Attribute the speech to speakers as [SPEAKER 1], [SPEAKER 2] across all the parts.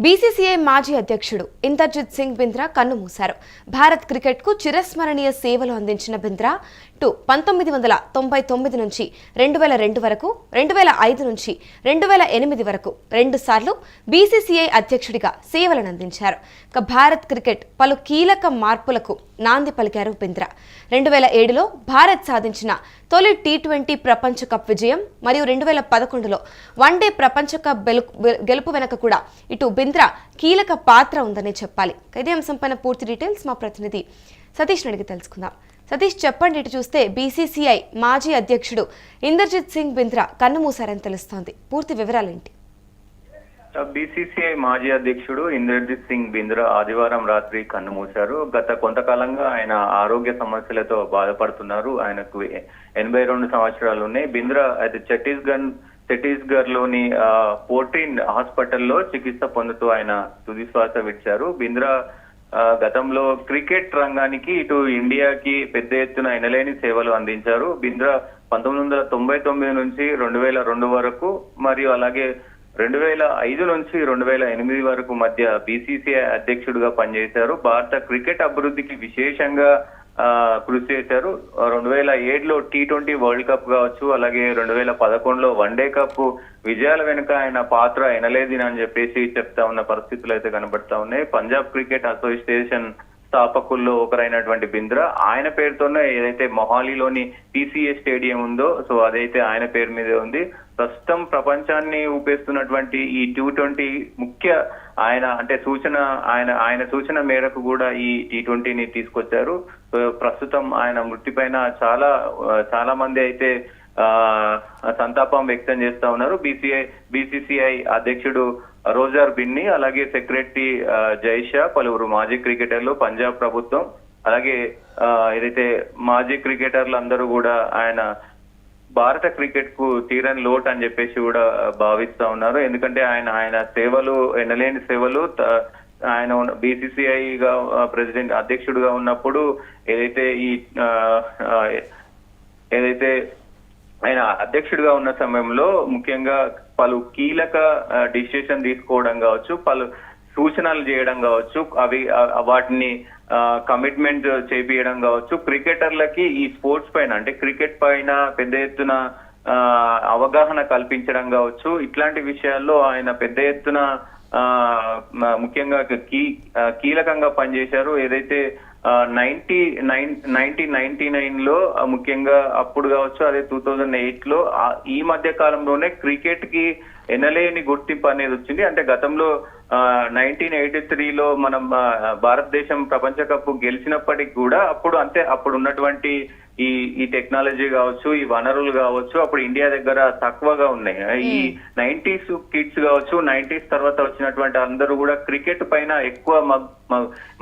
[SPEAKER 1] BCCI మాజీ అధ్యక్షుడు ఇందర్జిత్ సింగ్ బింద్రా కన్నుమూశారు. భారత్ క్రికెట్కు చిరస్మరణీయ సేవలు అందించిన బింద్రా 1999 నుంచి 2002 వరకు, 2005 నుంచి 2008 వరకు రెండుసార్లు బీసీసీఐ అధ్యక్షుడిగా సేవలను అందించారు. భారత్ క్రికెట్ పలు కీలక మార్పులకు నాంది పలికారు బింద్రా. 2007లో భారత్ సాధించిన తొలి టీ20 ప్రపంచ కప్ విజయం మరియు 2011లో వన్డే ప్రపంచ కప్ గెలుపు వెనక కూడా ఇటు బింద్రా కీలక పాత్ర ఉందని చెప్పాలి. ఇదే అంశంపైన పూర్తి డీటెయిల్స్ మా ప్రతినిధి సతీష్ అడిగి తెలుసుకుందాం. సతీష్, చెప్పండి. ఇటు చూస్తే బీసీసీఐ మాజీ అధ్యక్షుడు ఇందర్జిత్ సింగ్ బింద్రా కన్నుమూశారని తెలుస్తోంది. పూర్తి వివరాలేంటి?
[SPEAKER 2] బీసీసీఐ మాజీ అధ్యక్షుడు ఇందర్జిత్ సింగ్ బింద్రా ఆదివారం రాత్రి కన్నుమూశారు. గత కొంతకాలంగా ఆయన ఆరోగ్య సమస్యలతో బాధపడుతున్నారు. ఆయనకు 82 సంవత్సరాలు ఉన్నాయి. బింద్రా అయితే ఛత్తీస్గఢ్ లోని పోర్టిన్ హాస్పిటల్లో చికిత్స పొందుతూ ఆయన తుది శ్వాస విడిచారు. బింద్రా గతంలో క్రికెట్ రంగానికి ఇటు ఇండియాకి పెద్ద ఎత్తున ఎనలేని సేవలు అందించారు. బింద్రా 1999 నుంచి 2002 వరకు మరియు అలాగే 2005 నుంచి 2008 వరకు మధ్య బీసీసీఐ అధ్యక్షుడిగా పనిచేశారు. భారత క్రికెట్ అభివృద్ధికి విశేషంగా కృషి చేశారు. 2007లో టీ20 వరల్డ్ కప్ కావచ్చు, అలాగే 2011లో వన్డే కప్ విజయాల వెనుక ఆయన పాత్ర ఎనలేదని అని చెప్పేసి చెప్తా ఉన్న పరిస్థితులు అయితే కనబడతా ఉన్నాయి. పంజాబ్ క్రికెట్ అసోసియేషన్ స్థాపకుల్లో ఒకరైనటువంటి బింద్రా ఆయన పేరుతోనే ఏదైతే మొహాలీలోని పీసీఏ స్టేడియం ఉందో సో అదైతే ఆయన పేరు మీదే ఉంది. ప్రస్తుతం ప్రపంచాన్ని ఊపేస్తున్నటువంటి ఈ టీ20 ముఖ్య ఆయన సూచన మేరకు కూడా ఈ టీ20ని తీసుకొచ్చారు. ప్రస్తుతం ఆయన మృతి పైన చాలా మంది అయితే సంతాపం వ్యక్తం చేస్తా ఉన్నారు. బీసీసీఐ అధ్యక్షుడు రోజర్ బిన్ని, అలాగే సెక్రటరీ జైషా, పలువురు మాజీ క్రికెటర్లు, పంజాబ్ ప్రభుత్వం, అలాగే ఏదైతే మాజీ క్రికెటర్లు అందరూ కూడా ఆయన భారత క్రికెట్ కు తీరని లోటు అని చెప్పేసి కూడా భావిస్తా ఉన్నారు. ఎందుకంటే ఆయన సేవలు ఎనలేని సేవలు. ఆయన బీసీసీఐగా ప్రెసిడెంట్ అధ్యక్షుడిగా ఉన్నప్పుడు ఏదైతే ఆయన అధ్యక్షుడిగా ఉన్న సమయంలో ముఖ్యంగా పలు కీలక డిసిషన్ తీసుకోవడం కావచ్చు, పలు సూచనలు చేయడం కావచ్చు, వాటిని కమిట్మెంట్ చేపియడం కావచ్చు, క్రికెటర్లకి ఈ స్పోర్ట్స్ పైన అంటే క్రికెట్ పైన పెద్ద ఎత్తున అవగాహన కల్పించడం కావచ్చు, ఇట్లాంటి విషయాల్లో ఆయన పెద్ద ఎత్తున ముఖ్యంగా కీలకంగా పనిచేశారు. ఏదైతే 1999లో ముఖ్యంంగా అప్పుడు కావచ్చు, అదే 2008లో ఈ మధ్య కాలంలోనే క్రికెట్ కి ఎనలేని గుర్తింపు అనేది వచ్చింది. అంటే గతంలో 1983లో మనం భారతదేశం ప్రపంచ కప్ గెలిచినప్పటికీ కూడా అప్పుడు ఉన్నటువంటి ఈ టెక్నాలజీ కావచ్చు, ఈ వనరులు కావచ్చు అప్పుడు ఇండియా దగ్గర తక్కువగా ఉన్నాయి. ఈ 90s కిడ్స్ కావచ్చు, 90s తర్వాత వచ్చినటువంటి అందరూ కూడా క్రికెట్ పైన ఎక్కువ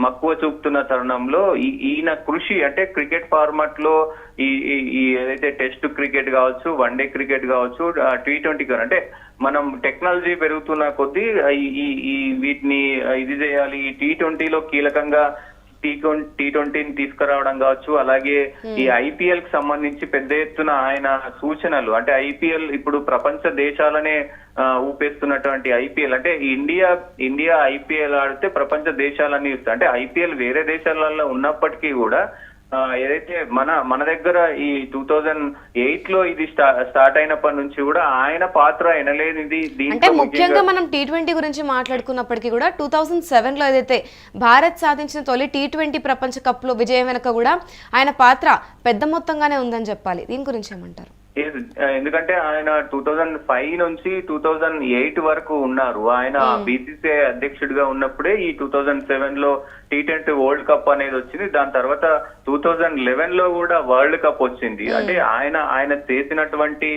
[SPEAKER 2] మక్కువ చూపుతున్న తరుణంలో ఈయన కృషి అంటే క్రికెట్ ఫార్మాట్ లో ఈ ఏదైతే టెస్ట్ క్రికెట్ కావచ్చు, వన్డే క్రికెట్ కావచ్చు, టీ20 అంటే మనం టెక్నాలజీ పెరుగుతున్న కొద్దీ వీటిని ఇది చేయాలి. ఈ టీ20లో కీలకంగా టీ20ని తీసుకురావడం కావచ్చు, అలాగే ఈ ఐపీఎల్ కి సంబంధించి పెద్ద ఎత్తున ఆయన సూచనలు అంటే ఐపీఎల్ ఇప్పుడు ప్రపంచ దేశాలనే ఊపేస్తున్నటువంటి ఐపీఎల్ అంటే ఇండియా ఐపీఎల్ ఆడితే ప్రపంచ దేశాలన్నీ అంటే ఐపీఎల్ వేరే దేశాలలో ఉన్నప్పటికీ కూడా ఏదైతే మన దగ్గర ఈ 2008లో ఇది స్టార్ట్ అయినప్పటి నుంచి కూడా ఆయన పాత్ర ఎనలేనిది.
[SPEAKER 1] అంటే ముఖ్యంగా మనం టీ20 గురించి మాట్లాడుకున్నప్పటికీ కూడా 2007లో ఏదైతే భారత్ సాధించిన తొలి టీ20 ప్రపంచ కప్ లో విజయం వెనక కూడా ఆయన పాత్ర పెద్ద మొత్తంగానే ఉందని చెప్పాలి. దీని గురించి ఏమంటారు?
[SPEAKER 2] ఎందుకంటే ఆయన 2005 నుంచి 2008 వరకు ఉన్నారు. ఆయన బీసీసీఐ అధ్యక్షుడిగా ఉన్నప్పుడే ఈ 2007లో టీ20 వరల్డ్ కప్ అనేది వచ్చింది. దాని తర్వాత 2011లో కూడా వరల్డ్ కప్ వచ్చింది. అంటే ఆయన చేసినటువంటి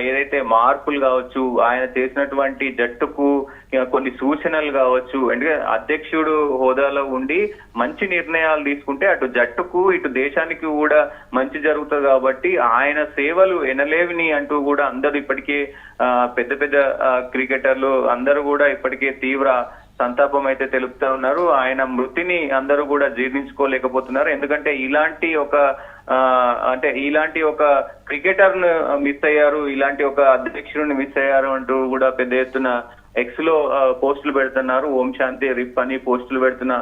[SPEAKER 2] ఏదైతే మార్పులు కావచ్చు, ఆయన చేసినటువంటి జట్టుకు కొన్ని సూచనలు కావచ్చు, అంటే అధ్యక్షుడు హోదాలో ఉండి మంచి నిర్ణయాలు తీసుకుంటే అటు జట్టుకు ఇటు దేశానికి కూడా మంచి జరుగుతుంది. కాబట్టి ఆయన సేవలు ఎనలేవిని అంటూ కూడా అందరూ ఇప్పటికే పెద్ద క్రికెటర్లు అందరూ కూడా ఇప్పటికే తీవ్ర సంతాపం అయితే తెలుపుతా ఉన్నారు. ఆయన మృతిని అందరూ కూడా జీర్ణించుకోలేకపోతున్నారు. ఎందుకంటే ఇలాంటి ఒక క్రికెటర్ ను మిస్ అయ్యారు, ఇలాంటి ఒక అధ్యక్షుడిని మిస్ అయ్యారు అంటూ కూడా పెద్ద ఎత్తున ఎక్స్ లో పోస్టులు పెడుతున్నారు, ఓం శాంతి రిప్ అని పోస్టులు పెడుతున్న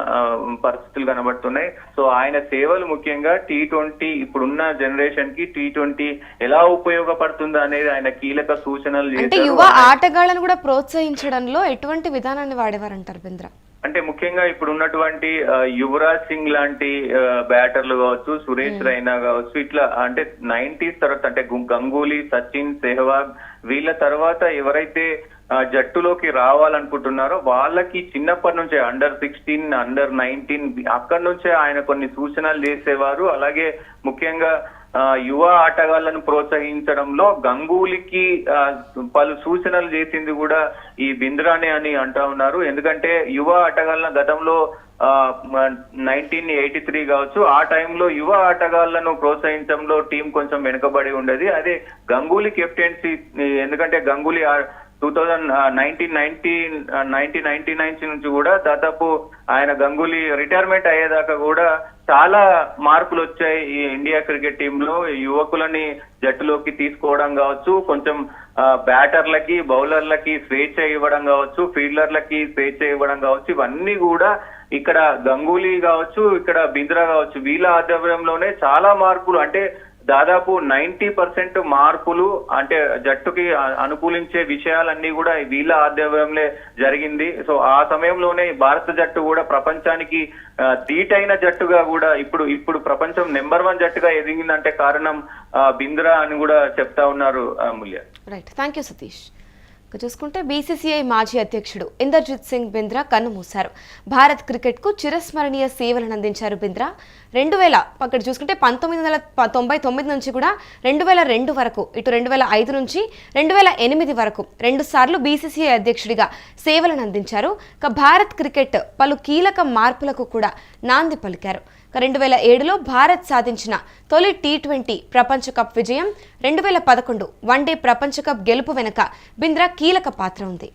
[SPEAKER 2] పరిస్థితులు కనబడుతున్నాయి. సో ఆయన సేవలు ముఖ్యంగా T20 ఇప్పుడున్న జనరేషన్ కి T20 ఎలా ఉపయోగపడుతుందో అనేది ఆయన కీలక సూచనలు
[SPEAKER 1] అంటే
[SPEAKER 2] చేశారు.
[SPEAKER 1] యువ ఆటగాళ్లను కూడా ప్రోత్సహించడంలో ఎటువంటి విధానాన్ని వాడేవారంటారు బింద్రా?
[SPEAKER 2] అంటే ముఖ్యంగా ఇప్పుడు ఉన్నటువంటి యువరాజ్ సింగ్ లాంటి బ్యాటర్లు కావచ్చు, సురేష్ రైనా కావచ్చు, ఇట్లా అంటే 90s తర్వాత అంటే గంగూలీ, సచిన్, సెహ్వాగ్ వీళ్ళ తర్వాత ఎవరైతే జట్టులోకి రావాలనుకుంటున్నారో వాళ్ళకి చిన్నప్పటి నుంచే అండర్-16, అండర్-19 అక్కడి నుంచే ఆయన కొన్ని సూచనలు చేసేవారు. అలాగే ముఖ్యంగా యువ ఆటగాళ్లను ప్రోత్సహించడంలో గంగూలీకి పలు సూచనలు చేసింది కూడా ఈ బింద్రానే అని అంటా ఉన్నారు. ఎందుకంటే యువ ఆటగాళ్ళ గతంలో 1983 కావచ్చు, ఆ టైంలో యువ ఆటగాళ్లను ప్రోత్సహించడంలో టీం కొంచెం వెనుకబడి ఉండేది. అదే గంగూలీ కెప్టెన్సీ, ఎందుకంటే గంగూలీ 1999 నుంచి కూడా దాదాపు ఆయన గంగూలీ రిటైర్మెంట్ అయ్యేదాకా కూడా చాలా మార్పులు వచ్చాయి ఈ ఇండియా క్రికెట్ టీంలో. యువకులని జట్టులోకి తీసుకోవడం కావచ్చు, కొంచెం బ్యాటర్లకి, బౌలర్లకి స్వేచ్ఛ ఇవ్వడం కావచ్చు, ఫీల్డర్లకి స్వేచ్ఛ ఇవ్వడం కావచ్చు, ఇవన్నీ కూడా ఇక్కడ గంగూలీ కావచ్చు, ఇక్కడ బింద్రా కావచ్చు, వీళ్ళ ఆధ్వర్యంలోనే చాలా మార్పులు, అంటే దాదాపు 90% మార్పులు, అంటే జట్టుకి అనుకూలించే విషయాలన్నీ కూడా వీళ్ళ ఆధ్వర్యంలో జరిగింది. సో ఆ సమయంలోనే భారత జట్టు కూడా ప్రపంచానికి ధీటైన జట్టుగా కూడా ఇప్పుడు ప్రపంచం నెంబర్ 1 జట్టుగా ఎదిగిందంటే కారణం బింద్రా అని కూడా చెప్తా ఉన్నారు Amulya.
[SPEAKER 1] Right, thank you Satish. చూసుకుంటే బీసీసీఐ మాజీ అధ్యక్షుడు ఇందర్జిత్ సింగ్ బింద్రా కన్నుమూశారు. భారత్ క్రికెట్ కు చిరస్మరణీయ సేవలను అందించారు బింద్రా. 2000 అక్కడ చూసుకుంటే 1999 నుంచి కూడా 2002 వరకు, ఇటు 2005 నుంచి 2008 వరకు 2 సార్లు బీసీసీఐ అధ్యక్షుడిగా సేవలను అందించారు. భారత్ క్రికెట్ పలు కీలక మార్పులకు కూడా నాంది పలికారు. 2007లో భారత్ సాధించిన తొలి T20 ప్రపంచ కప్ విజయం, 2011 వన్డే ప్రపంచ కప్ గెలుపు వెనుక బింద్రా కీలక పాత్ర ఉంది.